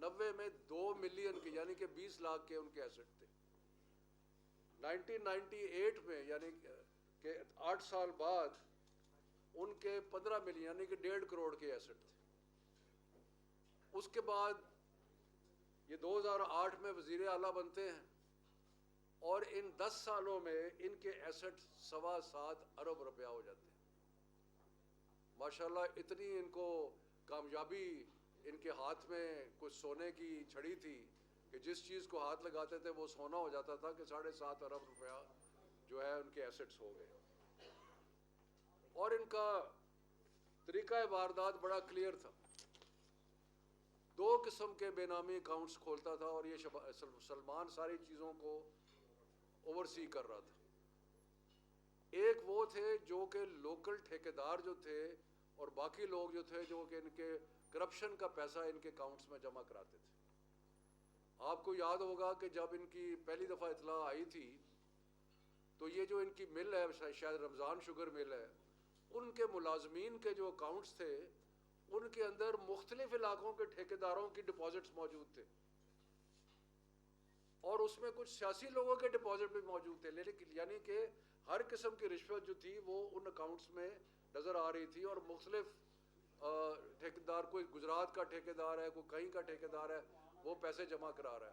90 میں 2 ملین کے یعنی کہ 20 لاکھ کے ان کے ایسٹ تھے. 1998 میں یعنی کہ 8 سال بعد ان کے 15 ملین یعنی کہ 1.5 کروڑ کے ایسٹ تھے. اس کے بعد یہ 2008 میں وزیر اعلیٰ بنتے ہیں اور ان 10 سالوں میں ان کے ایسٹ 7.25 ارب روپیہ ہو جاتے ہیں. ماشاءاللہ اتنی ان کو کامیابی، ان کے ہاتھ میں کچھ سونے کی چھڑی تھی کہ جس چیز کو ہاتھ لگاتے تھے وہ سونا ہو جاتا تھا کہ 7.5 ارب روپیہ جو ہے ان کے ایسٹس ہو گئے. اور ان کا طریقہ واردات بڑا کلیئر تھا. 2 قسم کے بے نامی اکاؤنٹس کھولتا تھا اور یہ سلمان ساری چیزوں کو اوورسی کر رہا تھا. ایک وہ تھے جو کہ لوکل ٹھیکیدار جو تھے اور باقی لوگ جو تھے جو کہ ان کے کرپشن کا پیسہ ان کے اکاؤنٹس میں جمع کراتے تھے. آپ کو یاد ہوگا کہ جب ان کی پہلی دفعہ اطلاع آئی تھی تو یہ جو ان کی مل ہے شاید رمضان شوگر مل ہے، ان کے ملازمین کے جو اکاؤنٹس تھے ان کے اندر مختلف علاقوں کے ٹھیکیداروں کی ڈپازٹس موجود تھے اور اس میں کچھ سیاسی لوگوں کے ڈپازٹ بھی موجود تھے. لیکن یعنی کہ ہر قسم کی رشوت جو تھی وہ ان اکاؤنٹس میں نظر آ رہی تھی اور مختلف ٹھیکیدار، کوئی گجرات کا ٹھیکیدار ہے، کوئی کہیں کا ٹھیکیدار ہے، وہ پیسے جمع کرا رہا ہے.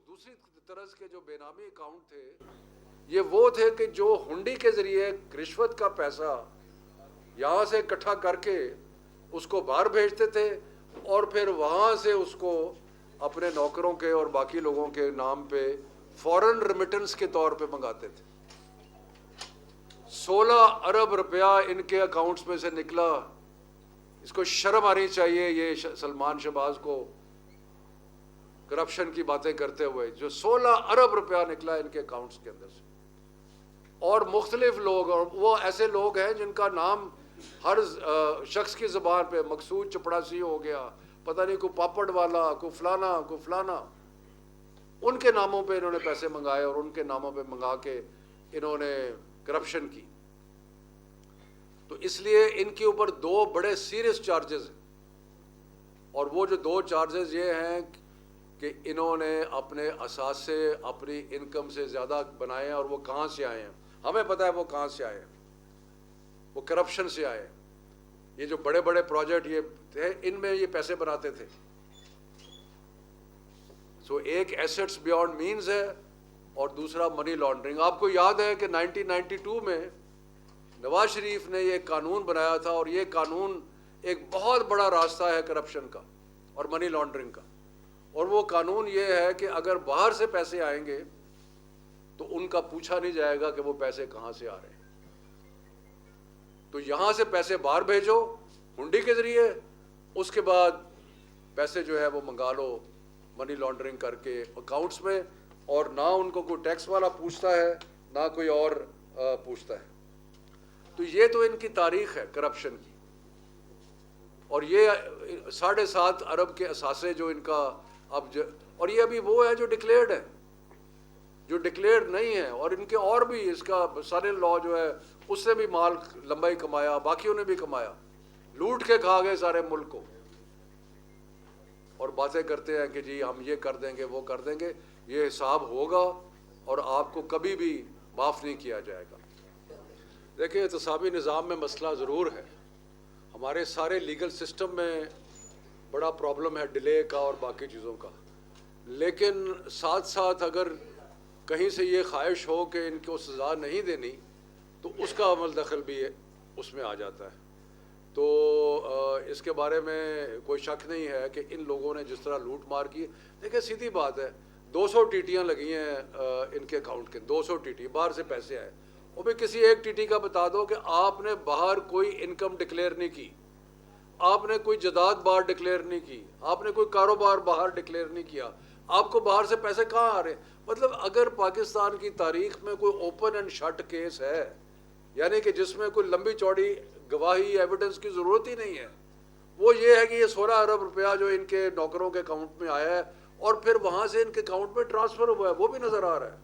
دوسری طرز کے جو بے نامی اکاؤنٹ تھے یہ وہ تھے کہ جو ہنڈی کے ذریعے رشوت کا پیسہ یہاں سے اکٹھا کر کے اس کو باہر بھیجتے تھے اور پھر وہاں سے اس کو اپنے نوکروں کے اور باقی لوگوں کے نام پہ فورن ریمیٹنس کے طور پہ منگاتے تھے. 16 ارب روپیہ ان کے اکاؤنٹس میں سے نکلا. اس کو شرم آنی چاہیے یہ سلمان شہباز کو کرپشن کی باتیں کرتے ہوئے. جو 16 ارب روپیہ نکلا ان کے اکاؤنٹس کے اندر سے. اور مختلف لوگ، اور وہ ایسے لوگ ہیں جن کا نام ہر شخص کی زبان پہ، مقصود چپڑاسی ہو گیا، پتہ نہیں کوئی پاپڑ والا، کوئی فلانا، ان کے ناموں پہ انہوں نے پیسے منگائے اور ان کے ناموں پہ منگا کے انہوں نے کرپشن کی. تو اس لیے ان کے اوپر 2 بڑے سیریس چارجز ہیں. اور وہ جو 2 چارجز یہ ہیں کہ انہوں نے اپنے اثاثے اپنی انکم سے زیادہ بنائے ہیں. اور وہ کہاں سے آئے ہیں؟ ہمیں پتہ ہے وہ کہاں سے آئے ہیں. وہ کرپشن سے آئے. یہ جو بڑے بڑے پروجیکٹ یہ تھے ان میں یہ پیسے بناتے تھے. سو ایک ایسٹس بیونڈ مینز ہے اور دوسرا منی لانڈرنگ. آپ کو یاد ہے کہ 1992 میں نواز شریف نے یہ قانون بنایا تھا اور یہ قانون ایک بہت بڑا راستہ ہے کرپشن کا اور منی لانڈرنگ کا. اور وہ قانون یہ ہے کہ اگر باہر سے پیسے آئیں گے تو ان کا پوچھا نہیں جائے گا کہ وہ پیسے کہاں سے آ رہے ہیں. تو یہاں سے پیسے باہر بھیجو ہنڈی کے ذریعے، اس کے بعد پیسے جو ہے وہ منگا لو منی لانڈرنگ کر کے اکاؤنٹس میں، اور نہ ان کو کوئی ٹیکس والا پوچھتا ہے نہ کوئی اور پوچھتا ہے. تو یہ تو ان کی تاریخ ہے کرپشن کی. اور یہ 7.5 ارب کے اثاثے جو ان کا اور یہ ابھی وہ ہے جو ڈکلیئرڈ ہے، جو ڈکلیئرڈ نہیں ہے. اور ان کے اور بھی اس کا سارے لا جو ہے اس سے بھی مال لمبا ہی کمایا، باقیوں نے بھی کمایا، لوٹ کے کھا گئے سارے ملک کو. اور باتیں کرتے ہیں کہ جی ہم یہ کر دیں گے وہ کر دیں گے. یہ حساب ہوگا اور آپ کو کبھی بھی معاف نہیں کیا جائے گا. دیکھیں احتسابی نظام میں مسئلہ ضرور ہے. ہمارے سارے لیگل سسٹم میں بڑا پرابلم ہے ڈیلے کا اور باقی چیزوں کا. لیکن ساتھ ساتھ اگر کہیں سے یہ خواہش ہو کہ ان کو سزا نہیں دینی تو اس کا عمل دخل بھی اس میں آ جاتا ہے. تو اس کے بارے میں کوئی شک نہیں ہے کہ ان لوگوں نے جس طرح لوٹ مار کی. دیکھیں سیدھی بات ہے، 200 ٹیٹیاں لگی ہیں ان کے اکاؤنٹ کے، 200 ٹیٹی باہر سے پیسے آئے. وہ بھی کسی ایک ٹیٹی کا بتا دو کہ آپ نے باہر کوئی انکم ڈکلیئر نہیں کی، آپ نے کوئی جائیداد باہر ڈکلیئر نہیں کی، آپ نے کوئی کاروبار باہر ڈکلیئر نہیں کیا، آپ کو باہر سے پیسے کہاں آ رہے ہیں؟ مطلب اگر پاکستان کی تاریخ میں کوئی اوپن اینڈ شٹ کیس ہے، یعنی کہ جس میں کوئی لمبی چوڑی گواہی ایویڈنس کی ضرورت ہی نہیں ہے، وہ یہ ہے کہ یہ 16 ارب روپیہ جو ان کے نوکروں کے اکاؤنٹ میں آیا ہے اور پھر وہاں سے ان کے اکاؤنٹ میں ٹرانسفر ہوا ہے وہ بھی نظر آ رہا ہے.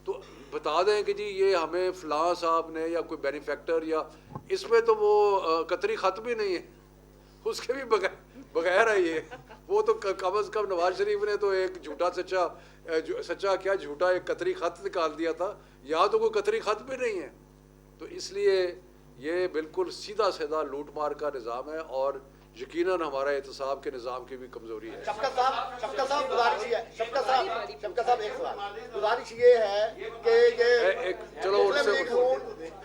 تو بتا دیں کہ جی یہ ہمیں فلاں صاحب نے یا کوئی بینیفیکٹر یا اس میں تو وہ قطری خط بھی نہیں ہے، اس کے بھی بغیر ہے یہ. وہ تو کم از کم نواز شریف نے تو ایک جھوٹا سچا کیا جھوٹا ایک قطری خط نکال دیا تھا، یہاں تو کوئی قطری خط بھی نہیں ہے. تو اس لیے یہ بالکل سیدھا سیدھا لوٹ مار کا نظام ہے، اور یقیناً ہمارا احتساب کے نظام کی بھی کمزوری ہے. شفقت صاحب گزارش یہ ہے، شفقت صاحب ایک سوال، گزارش یہ ہے کہ یہ چلو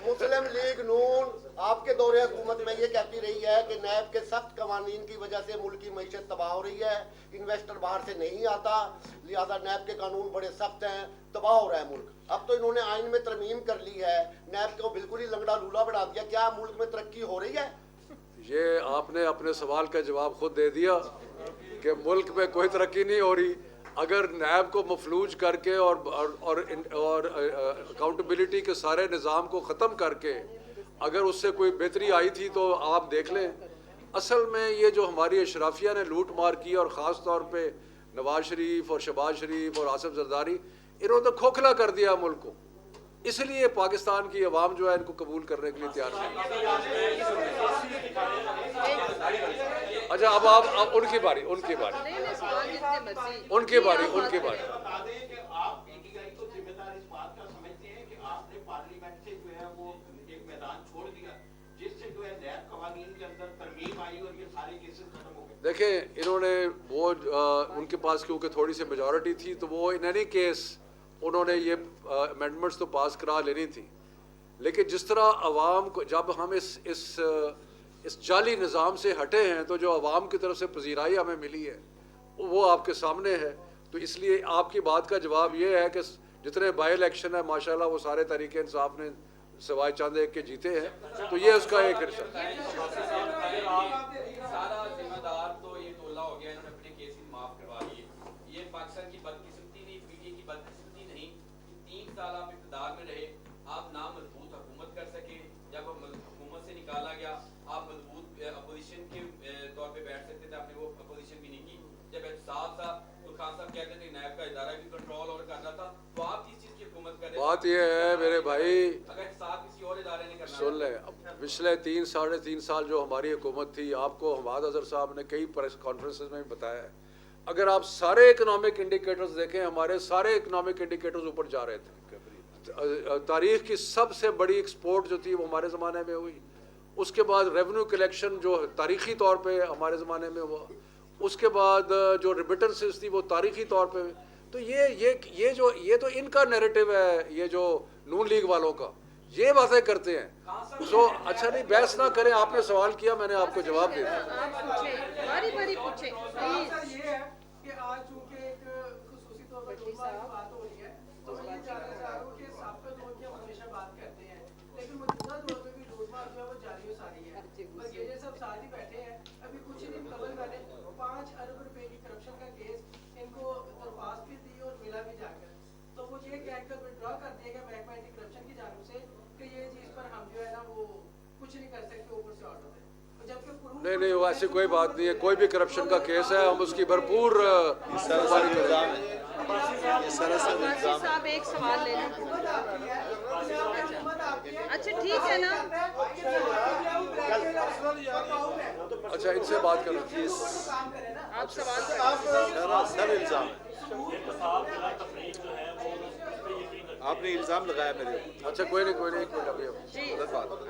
مسلم لیگ نون آپ کے دور حکومت میں یہ کہتی رہی ہے کہ نیب کے سخت قوانین کی وجہ سے ملک کی معیشت تباہ ہو رہی ہے، انویسٹر باہر سے نہیں آتا، لہذا نیب کے قانون بڑے سخت ہیں، تباہ ہو رہا ہے ملک. اب تو انہوں نے آئین میں ترمیم کر لی ہے، نیب کو بالکل ہی لنگڑا لولا بنا دیا. کیا ملک میں ترقی ہو رہی ہے؟ یہ آپ نے اپنے سوال کا جواب خود دے دیا کہ ملک میں کوئی ترقی نہیں ہو رہی. اگر نیب کو مفلوج کر کے اور اکاؤنٹیبلٹی کے سارے نظام کو ختم کر کے اگر اس سے کوئی بہتری آئی تھی تو آپ دیکھ لیں. اصل میں یہ جو ہماری اشرافیہ نے لوٹ مار کی، اور خاص طور پہ نواز شریف اور شہباز شریف اور آصف زرداری، انہوں نے کھوکھلا کر دیا ملک کو. اس لیے پاکستان کی عوام جو ہے ان کو قبول کرنے کے لیے تیار نہیں. اچھا اب آپ ان کی باری ان کی باری دیکھیں انہوں نے وہ ان کے پاس کیونکہ تھوڑی سی میجورٹی تھی تو وہ ان اینی کیس انہوں نے یہ امینڈمنٹس تو پاس کرا لینی تھی. لیکن جس طرح عوام کو جب ہم اس جعلی نظام سے ہٹے ہیں تو جو عوام کی طرف سے پذیرائی ہمیں ملی ہے وہ آپ کے سامنے ہے. تو اس لیے آپ کی بات کا جواب یہ ہے کہ جتنے بائی الیکشن ہے ماشاءاللہ وہ سارے تحریک انصاف نے سوائے چند ایک کے جیتے ہیں. تو یہ اس کا ایک حصہ ہے. سارا ذمہ دار تو یہ ٹولہ ہو گیا، انہوں نے اپنے کیسز معاف کروا لیے. یہ پاکستان کی بدقسمتی نہیں، پی ٹی اے کی بدقسمتی نہیں. 3 سال آپ اقتدار میں رہے، آپ نہ مضبوط حکومت کر سکے. جب حکومت سے نکالا گیا آپ مضبوط اپوزیشن کے طور پہ بیٹھ سکتے تھے، آپ نے وہ اپوزیشن بھی نہیں کی. جب احتساب تھا تو خان صاحب کہتے تھے نیب کا ادارہ بھی کنٹرول اور کرنا تھا، تو آپ کس چیز کی حکومت کر رہے ہیں؟ بات یہ ہے میرے بھائی، اگر احتساب کسی اور ادارے نے کرنا سن لیں. پچھلے 3-3.5 سال جو ہماری حکومت تھی، آپ کو حماد اظہر صاحب نے کئی پریس کانفرنسز میں بھی بتایا ہے، اگر آپ سارے اکنامک انڈیکیٹرز دیکھیں ہمارے سارے اکنامک انڈیکیٹرز اوپر جا رہے تھے. تاریخ کی سب سے بڑی ایکسپورٹ جو تھی وہ ہمارے زمانے میں ہوئی. اس کے بعد ریونیو کلیکشن جو تاریخی طور پہ ہمارے زمانے میں ہوا. اس کے بعد جو ریمیٹنسز تھی وہ تاریخی طور پہ. تو یہ تو ان کا نیریٹو ہے، یہ جو نون لیگ والوں کا یہ باتیں کرتے ہیں. سو اچھا نہیں بحث نہ کریں. آپ نے سوال کیا، میں نے آپ کو جواب دے دیا. نہیں ایسی کوئی بات نہیں ہے. کوئی بھی کرپشن کا کیس ہے ہم اس کی بھرپور انکوائری کریں گے. صاحب ایک سوال لے لیں. اچھا ٹھیک ہے نا. اچھا ان سے بات کرو. آپ سوال آپ نے الزام لگایا میرے. اچھا کوئی نہیں ایک منٹ ابھی جی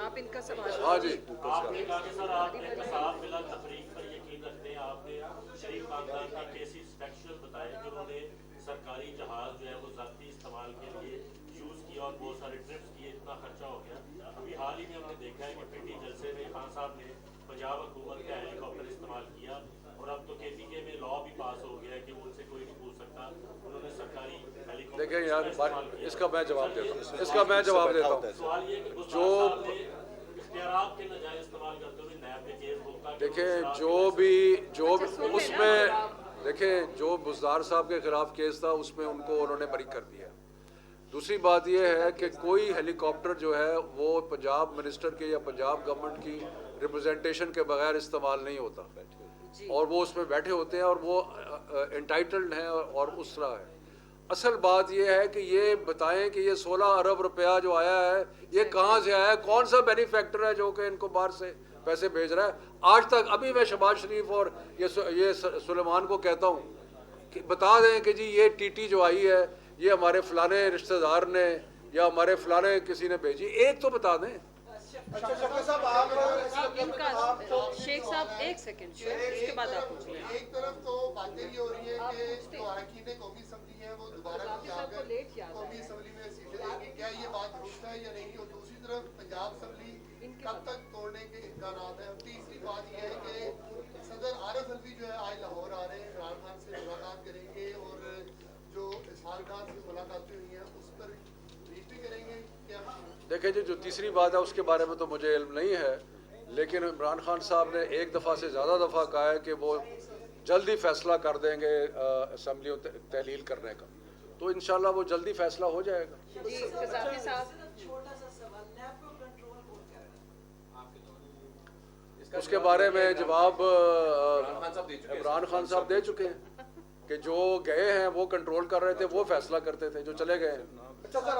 آپ ان کا سوال. ہاں جی. آپ نے کہا کہ سر آپ احتساب بلا تفریق پر یقین رکھتے ہیں. آپ نے شریف خاندان کے کیسز فیکچوئل بتائے کہ انہوں نے سرکاری جہاز جو ہے وہ ذاتی استعمال کے لیے یوز کیا اور بہت سارے ٹرپس کیے، اتنا خرچہ ہو گیا. ابھی حال ہی میں ہم نے دیکھا ہے کہ پنڈی جلسے میں خان صاحب نے پنجاب حکومت کا ہیلی کاپٹر استعمال کیا، اور اب تو کے پی کے میں لا بھی پاس ہو گیا ہے کہ وہ ان سے کوئی نہیں پوچھ سکتا. انہوں نے سرکاری ہیلی کاپٹر دیکھیں یار اس کا میں جواب دیتا ہوں. سوال یہ کہ جو اختیارات کے ناجائز استعمال کرتے ہوئے نیب نے کیس بھگتا. دیکھیں جو بھی اس میں دیکھیں جو بزدار صاحب کے خلاف کیس تھا اس میں ان کو انہوں نے بری کر دیا. دوسری بات یہ ہے کہ کوئی ہیلی کاپٹر جو ہے وہ پنجاب منسٹر کے یا پنجاب گورنمنٹ کی ریپرزنٹیشن کے بغیر استعمال نہیں ہوتا، اور وہ اس میں بیٹھے ہوتے ہیں اور وہ انٹائٹلڈ ہیں اور اس طرح ہے. اصل بات یہ ہے کہ یہ بتائیں کہ یہ 16 ارب روپیہ جو آیا ہے یہ کہاں سے آیا ہے, کون سا بینیفیکٹر ہے جو کہ ان کو باہر سے پیسے بھیج رہا ہے. آج تک ابھی میں شہباز شریف اور یہ سلیمان کو کہتا ہوں کہ بتا دیں کہ جی یہ ٹی ٹی جو آئی ہے یہ ہمارے فلانے رشتہ دار نے یا ہمارے فلانے کسی نے بھیجی, ایک تو بتا دیں. ان کا شیخ صاحب ایک سیکنڈ اس کے بعد آپ پوچھیں. ایک طرف تو باتیں یہ ہو رہی ہیں کہ جو اراکین قومی اسمبلی ہیں وہ دوبارہ جا کر قومی اسمبلی میں سیٹیں دیں گے, کیا یہ بات درست ہے یا نہیں؟ اور دوسری طرف پنجاب اسمبلی کب تک توڑنے کے امکانات ہیں؟ اور تیسری بات یہ ہے کہ صدر عارف الوی جو ہے آج لاہور آ رہے ہیں, عمران خان سے ملاقات کریں گے اور جو اسحاق ڈار سے ملاقاتیں ہوئی ہیں اس پر ریٹ بھی کریں گے. کیا دیکھیں جی جو تیسری بات ہے اس کے بارے میں تو مجھے علم نہیں ہے, لیکن عمران خان صاحب نے ایک دفعہ سے زیادہ دفعہ کہا ہے کہ وہ جلدی فیصلہ کر دیں گے اسمبلیوں تحلیل کرنے کا, تو انشاءاللہ وہ جلدی فیصلہ ہو جائے گا. جی قذافی صاحب, اس کے بارے میں جواب عمران خان صاحب دے چکے ہیں کہ جو گئے ہیں وہ کنٹرول کر رہے تھے, وہ فیصلہ کرتے تھے, جو چلے گئے ہیں. اچھا سر,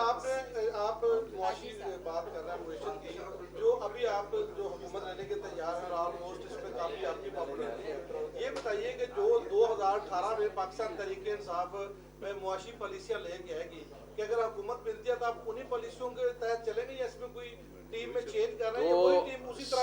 آپ معاشی بات کر رہے ہیں معیشت کی, جو ابھی آپ جو حکومت لینے کے تیار ہیں آلموسٹ اس میں کافی آپ کی پاپولرٹی ہے, یہ بتائیے کہ جو 2018 میں پاکستان تحریک انصاف میں معاشی پالیسیاں لے کے آئے گی, کہ اگر حکومت ملتی ہے تو آپ انہی پالیسیوں کے تحت چلیں گے یا اس میں کوئی ٹیم میں چینج کر رہے ہیں یا وہی ٹیم اسی طرح؟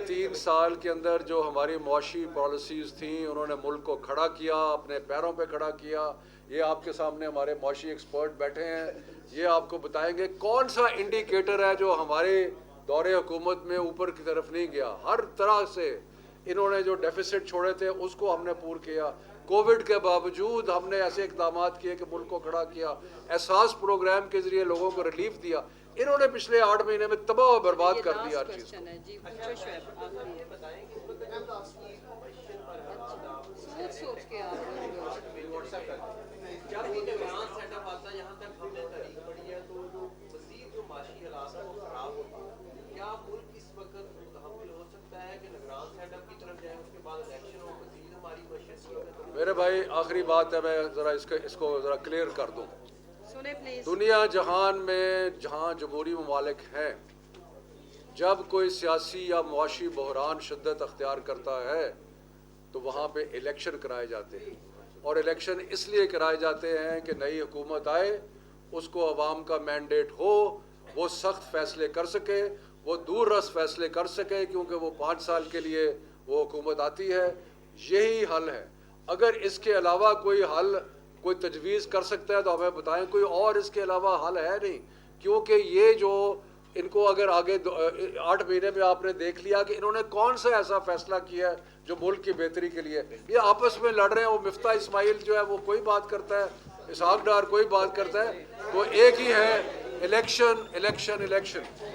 3.5 سال کے اندر جو ہماری معاشی پالیسیز تھیں انہوں نے ملک کو کھڑا کیا, اپنے پیروں پہ کھڑا کیا. یہ آپ کے سامنے ہمارے معاشی ایکسپرٹ بیٹھے ہیں, یہ آپ کو بتائیں گے کون سا انڈیکیٹر ہے جو ہمارے دور حکومت میں اوپر کی طرف نہیں گیا. ہر طرح سے انہوں نے جو ڈیفیسٹ چھوڑے تھے اس کو ہم نے پور کیا. کووڈ کے باوجود ہم نے ایسے اقدامات کیے کہ ملک کو کھڑا کیا, احساس پروگرام کے ذریعے لوگوں کو ریلیف دیا. انہوں نے پچھلے 8 مہینے میں تباہ و برباد کر دیا ہر چیز کو. جی پوچھو شعیب, سوچ کے آپ جب یہ نگران سیٹ اپ آتا ہے, یہاں تک ہم نے تاریخ پڑھی ہے, تو جو مزید جو معاشی حالات ہیں وہ خراب ہوتے ہیں. کیا ملک اس وقت متحمل ہو سکتا ہے کہ نگران سیٹ اپ کی طرف جائیں, اس کے بعد الیکشن ہو, مزید ہماری معیشت؟ میرے بھائی آخری بات ہے, میں ذرا اس کو ذرا کلیئر کر دوں. سنیں پلیز. دنیا جہان میں جہاں جمہوری ممالک ہیں, جب کوئی سیاسی یا معاشی بحران شدت اختیار کرتا ہے تو وہاں پہ الیکشن کرائے جاتے ہیں, اور الیکشن اس لیے کرائے جاتے ہیں کہ نئی حکومت آئے, اس کو عوام کا مینڈیٹ ہو, وہ سخت فیصلے کر سکے, وہ دور رس فیصلے کر سکے, کیونکہ وہ 5 سال کے لیے وہ حکومت آتی ہے. یہی حل ہے. اگر اس کے علاوہ کوئی حل کوئی تجویز کر سکتا ہے تو ہمیں بتائیں, کوئی اور اس کے علاوہ حل ہے نہیں. کیونکہ یہ جو ان کو اگر آگے 8 مہینے میں آپ نے دیکھ لیا کہ انہوں نے کون سا ایسا فیصلہ کیا ہے جو ملک کی بہتری کے لیے, یہ آپس میں لڑ رہے ہیں. وہ مفتاح اسماعیل جو ہے وہ کوئی بات کرتا ہے, اسحاق ڈار کوئی بات کرتا ہے, تو ایک ہی ہے, الیکشن الیکشن الیکشن.